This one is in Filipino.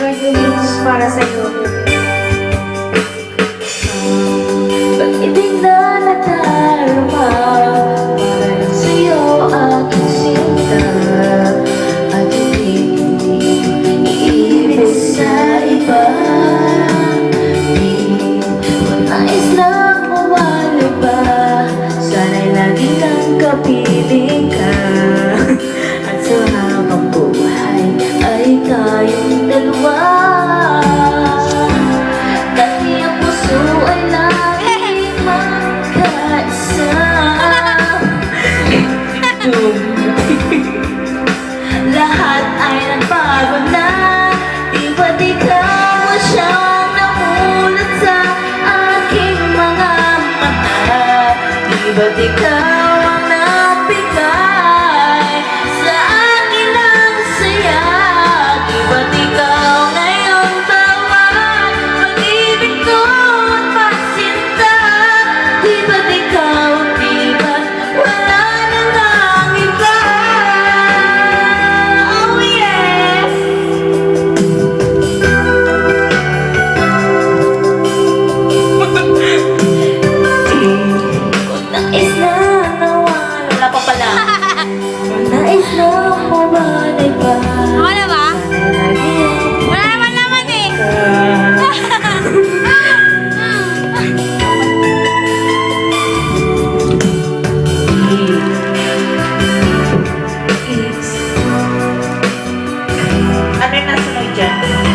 Ricardo Hicks para sa'yo. Pag-ibig na nadarama para lang sa'yo aking sinta, at hindi iibig sa iba. Di ko nais lang mawalay pa, sana'y lagi kang kapiling ka. At sa habang buhay ay tayong dalawa, dahil ang puso ay laging magkaisa. Lahat ay nagbago na, di ba't ikaw mo siyang namulat sa aking mga mata? Di ba't ikaw ang nabigay sa akin ang saya? Di ba't ikaw ngayon tawag pag-ibig ko at pasinta? Di ba't ikaw, di ba't wala na nang iba? Oh yes! Nais na nawala. Wala pa pala. Nais na mawalay pa. Wala ba? Lagi ang Wala naman naman eh. Ano yung nasunod dyan?